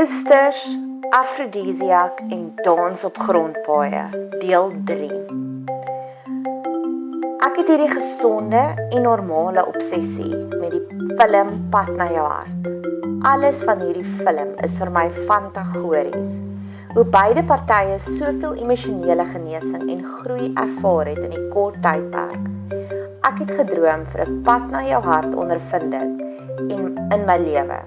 Oesters, afrodisiak en dans op grondpaaie, deel 3. Ek het hierdie gesonde en normale obsessie met die film Pad na jou hart. Alles van hierdie film is vir my fantagories. Hoe beide partye soveel emosionele genesing en groei ervaar het in die kort tydperk. Ek het gedroom vir 'n pad na jou hart ondervinding in my lewe.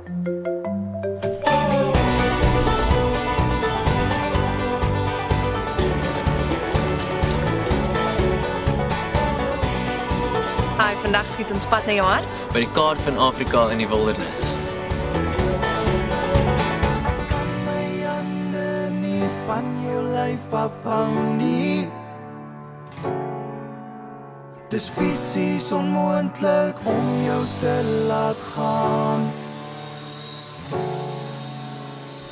Hi, vandag skiet ons pad na jou hart. By die kaart van Afrika in die wildernis. Van jou lyf afhou nie. Dis fisies onmoontlik om jou te laat gaan.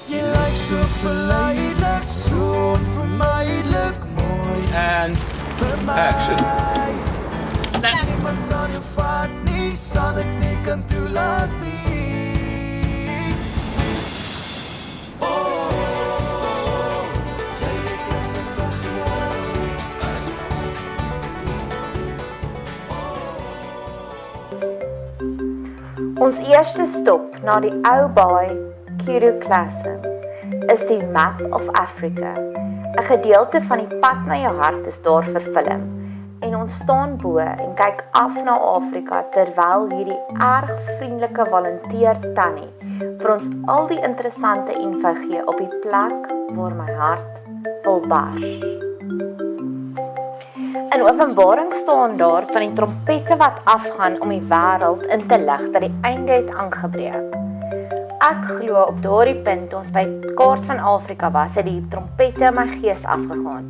Jy lyk so verleidelik, so onvermydelik mooi. And action. Niemand sal jou vat nie, sal ek nie kan toelaat nie. Ons eerste stop na die ou baai Kuru Classic is die Map of Africa. 'n Gedeelte van die pad na jou hart is daar verfilm en ons staan bo en kyk af na Afrika terwyl hierdie erg vriendelike volonteer tannie vir ons al die interessante info gee op die plek waar my hart wil bars. In Openbaring staan daar van die trompette wat afgaan om die wêreld in te lig dat die einde het aangebreek. Ek glo op daardie punt toe ons by die kaart van Afrika was, het die trompette in my gees afgegaan.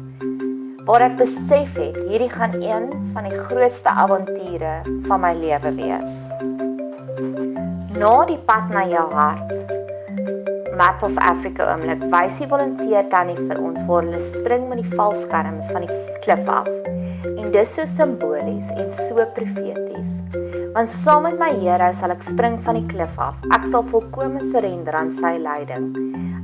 Waar ek besef het, hierdie gaan een van die grootste avonture van my lewe wees. Na die pad na jou hart, Map of Africa oomblik, wys die volonteer tannie vir ons waar hulle spring met die valskerms van die klif af. En dis so simbolies en so profeties. Want saam met my Here sal ek spring van die klif af. Ek sal volkome surrender aan sy leiding.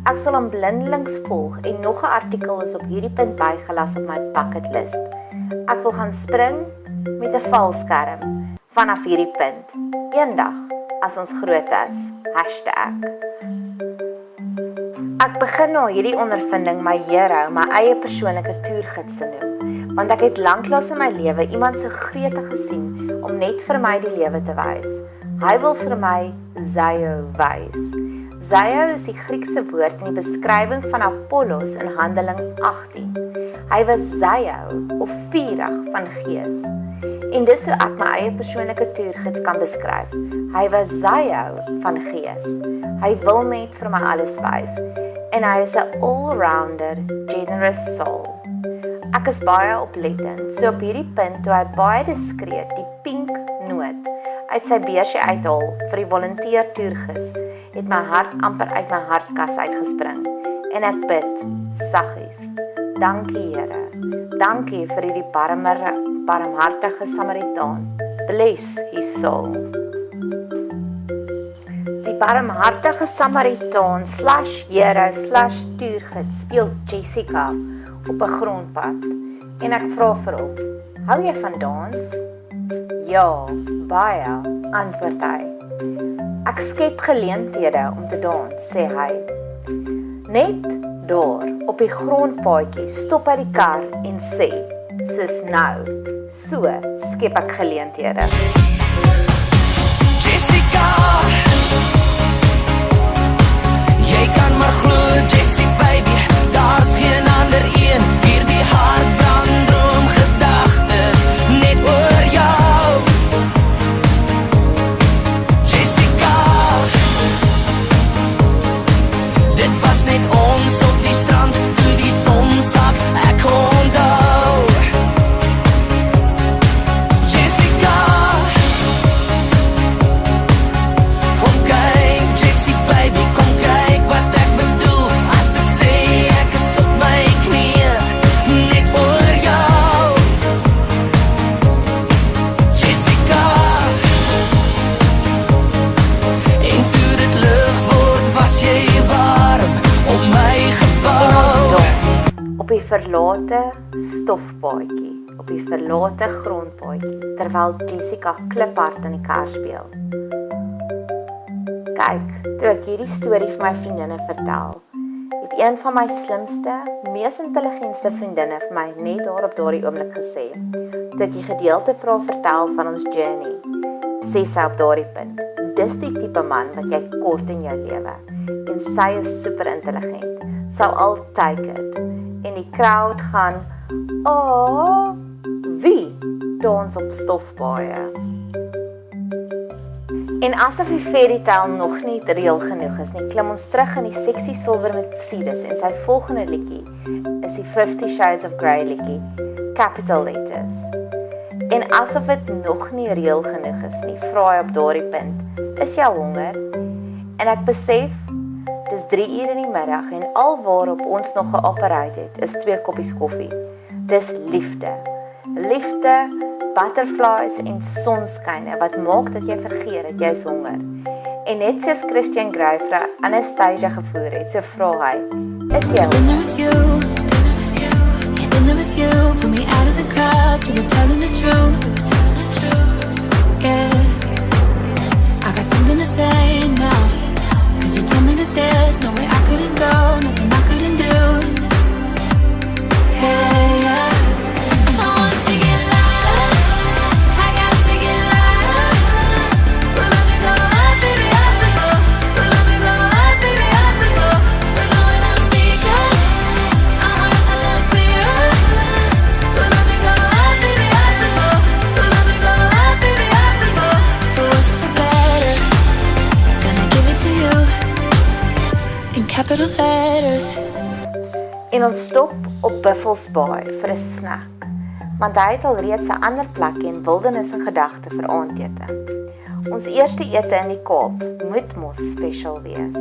Ek sal hom blindelings volg en nog 'n artikel is op hierdie punt bygelas op my bucket list. Ek wil gaan spring met 'n valskerm vanaf hierdie punt. Eendag as ons groot is. Ek begin na hierdie ondervinding my Here, my eie persoonlike toergids te noem, want ek het lanklaas in my lewe iemand so gretig gesien om net vir my die lewe te wys. Hy wil vir my Zeo wys. Zeo is die Griekse woord in die beskrywing van Apollos in Handeling 18. Hy was Zeo of vurig van gees. En dis hoe ek my eie persoonlike toergids kan beskryf. Hy was Zeo van gees. Hy wil net vir my alles wys. En hy is 'n all-rounder, generous soul. Ek is baie oplettend, so op hierdie punt toe hy baie diskreet die pink noot uit sy beursie uithaal vir die volonteer toergis, het my hart amper uit my hartkas uitgespring. En ek bid, saggies, dankie Here, dankie vir hierdie barmhartige Samaritaan, bless his soul. Die barmhartige Samaritaan /Here/toergids speel Jessica op 'n grondpad en ek vra vir hom, hou jy van dans? Ja, baie, antwoord hy. Ek skep geleenthede om te dans, sê hy. Net daar op die grondpaadjie stop hy die kar en sê, soos nou, so skep ek geleenthede. Jessica, jy kan maar glo, Jessie baby, daar's geen ander een, hier die hart brand droom gedagtes, net oor jou. Jessica, dit was net ons op die strand, toe die son sak, ek onthou. Jessica, verlate stofpaadjie, op die verlate grondpaadjie, terwyl Jessica kliphard in die kar speel. Kyk, toe ek hierdie storie vir my vriendinne vertel, het een van my slimste, mees intelligentste vriendinne vir my net daar op daardie oomblik gesê, toe ek die gedeelte vir haar vertel van ons journey, sê sy op daardie punt, dis die tipe man wat jy kort in jou lewe, en sy is super intelligent, sou al take it, en die crowd gaan, wie dans op stofpaaie? En asof die fairy tale nog nie reël genoeg is nie, klim ons terug in die sexy Silver Mercedes en sy volgende liedjie is die 50 Shades of Grey liedjie, Capital Letters. En asof dit nog nie reël genoeg is nie, vra hy op daardie punt, is jy honger? En ek besef, dis 3 uur in die middag en al waarop ons nog geoperate het, is 2 koppies koffie. Dis liefde. Liefde, butterflies en sonskyne wat maak dat jy vergeet dat jy is honger. En net soos Christian Grey vir Anastasia gevoer het, so vra hy, is jy honger? Then there was you, yeah, then there was you, pull me out of the crowd, you were telling the truth, yeah, I got something to say now, cause you told me that there's no way I couldn't go, nothing I couldn't do, hey, yeah, I want to get louder, I got to get louder, we're about to go up, baby, up we go, we're about to go up, baby, up we go, we're blowing out speakers, a little clearer, we're about to go up, baby, up we go, we're about to go up, baby, up we go, for worse or for better, gonna give it to you, in capital letters. En ons stop op Buffels Bay vir 'n snack, want hy het al reeds 'n ander plek en wildernis in gedagte vir aandete. Ons eerste ete in die Kaap moet mos special wees.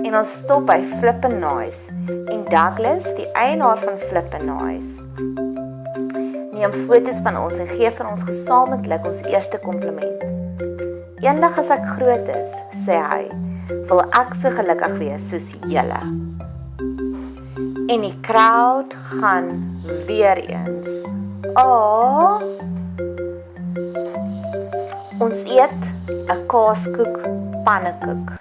En ons stop by Flip and Nice en Douglas, die eienaar van Flip and Nice, neem foto's van ons en gee vir ons gesamentlik ons eerste kompliment. Eendag as ek groot is, sê hy, wil ek so gelukkig wees soos julle. En die crowd gaan weer eens. Ons eet 'n kaaskoek pannekoek,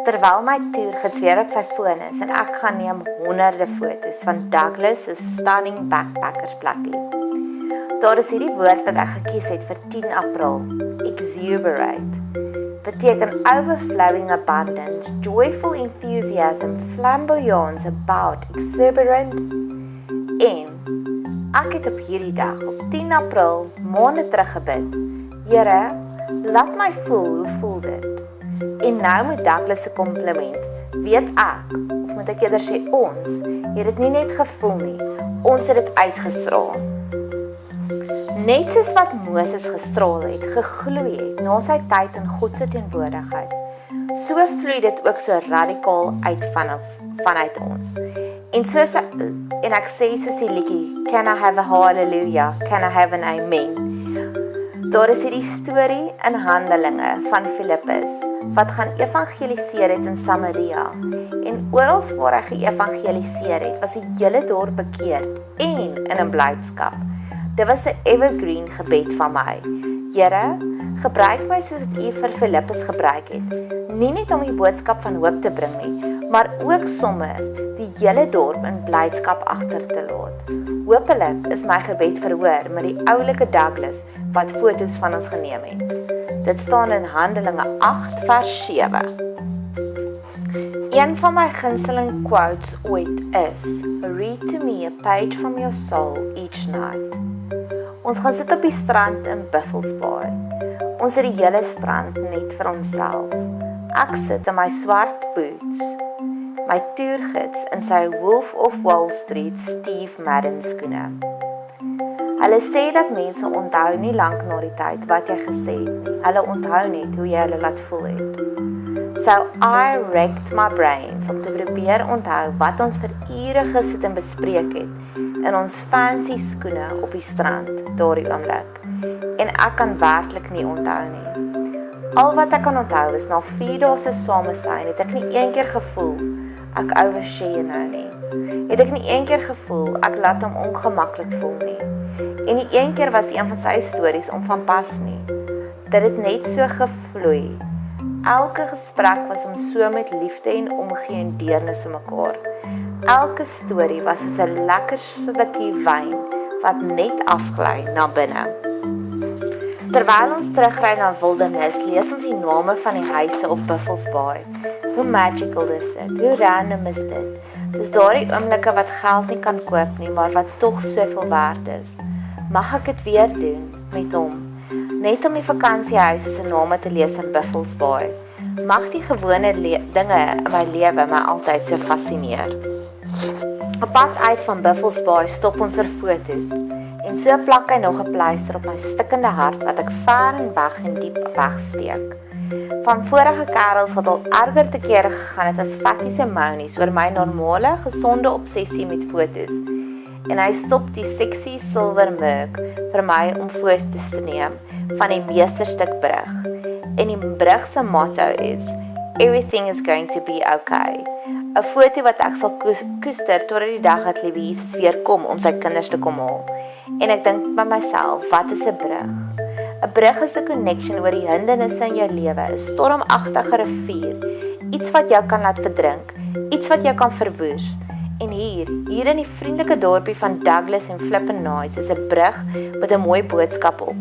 terwyl my toergids weer op sy foon is en ek gaan neem honderde foto's van Douglas se stunning backpackers plekkie. Daar is hierdie woord wat ek gekies het vir 10 April, exuberate, beteken overflowing abundance, joyful enthusiasm, flamboyance, about, exuberant, en ek het op hierdie dag, op 10 April, maande terug gebid, Here, laat my voel, hoe voel dit? En nou met Douglas se kompliment, weet ek, of moet ek eerder sê ons, het dit nie net gevoel nie, ons het dit uitgestraal. Net soos wat Moses gestraal het, gegloei het, na sy tyd in God se teenwoordigheid, so vloei dit ook so radikaal uit vanuit ons. En ek sê soos die liedjie, can I have a hallelujah, can I have an amen? Daar is hierdie storie in Handelinge van Filippus, wat gaan evangeliseer het in Samaria, en oral waar hy geëvangeliseer het, was die hele dorp bekeerd, en in 'n blydskap. Dit was 'n evergreen gebed van my. Here, gebruik my soos wat U vir Filippus gebruik het. Nie net om die boodskap van hoop te bring nie, maar ook sommer die hele dorp in blydskap agter te laat. Hoopelik is my gebed verhoor met die oulike Douglas wat foto's van ons geneem het. Dit staan in Handelinge 8 vers 7. Een van my gunsteling quotes ooit is, read to me a page from your soul each night. Ons gaan sit op die strand in Buffels Bay. Ons het die hele strand net vir onsself. Ek sit in my swart boots, my toergids in sy Wolf of Wall Street Steve Madden skoene. Hulle sê dat mense onthou nie lank na die tyd wat jy gesê het nie. Hulle onthou net hoe jy hulle laat voel het. So I racked my brains om te probeer onthou wat ons vir ure gesit en bespreek het in ons fancy skoene op die strand daardie oomblik. En ek kan werklik nie onthou nie. Al wat ek kan onthou is na 4 dae se samesyn het ek nie een keer gevoel ek overshare nou nie. Het ek nie een keer gevoel, ek laat hom ongemaklik voel nie. En nie een keer was een van sy stories om van pas nie. Dit het net so gevloei. Elke gesprek was om so met liefde en omgee en deernis vir mekaar. Elke storie was soos 'n lekker slukkie wyn wat net afgly na binne. Terwyl ons terugry na wildernis, lees ons die name van die huise op Buffels Bay. Hoe magical is dit? Hoe random is dit? Dis daardie oomblikke wat geld nie kan koop nie, maar wat tog soveel werd is. Mag ek dit weer doen met hom? Net om die vakansiehuise se name te lees in Buffels Bay. Mag die gewone dinge in my lewe my altyd so fascineer. Op pad uit van Buffels Bay stop ons vir foto's. En so plak hy nog 'n pleister op my stikkende hart wat ek ver en weg en diep wegsteek. Van vorige kerels wat al erger te kere gegaan het as fatties en monies oor my normale, gesonde obsessie met foto's. En hy stop die sexy silver mug vir my om foto's te neem van die meesterstuk brug. En die brug se motto is, everything is going to be okay. 'n Foto wat ek sal koester totdat die dag dat liewe Jesus weer kom om sy kinders te kom haal. En ek dink by myself, wat is 'n brug? 'n Brug is 'n connection oor die hindernisse in jou lewe, 'n stormagtige rivier, iets wat jou kan laat verdrink, iets wat jou kan verwoes. En hier in die vriendelike dorpie van Douglas en Flippin Nice is 'n brug met 'n mooi boodskap op.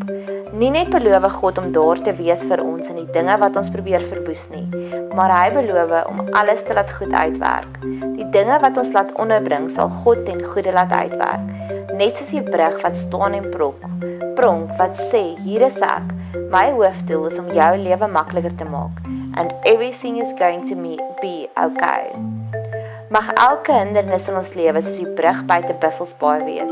Nie net beloof God om daar te wees vir ons in die dinge wat ons probeer verwoes nie, maar hy beloof om alles te laat goed uitwerk. Die dinge wat ons laat onderbring sal God ten goeie laat uitwerk. Net soos die brug wat staan en pronk wat sê, hier is ek. My hoofdoel is om jou lewe makliker te maak. And everything is going to be okay. Mag elke hindernis in ons lewe soos die brug buite Buffels Bay wees.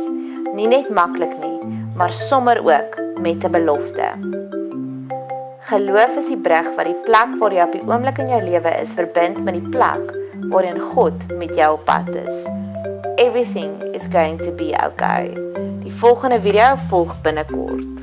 Nie net maklik nie, maar sommer ook met 'n belofte. Geloof is die brug wat die plek waar jy op die oomblik in jou lewe is verbind met die plek waarin God met jou op pad is. Everything is going to be okay. Die volgende video volg binnekort.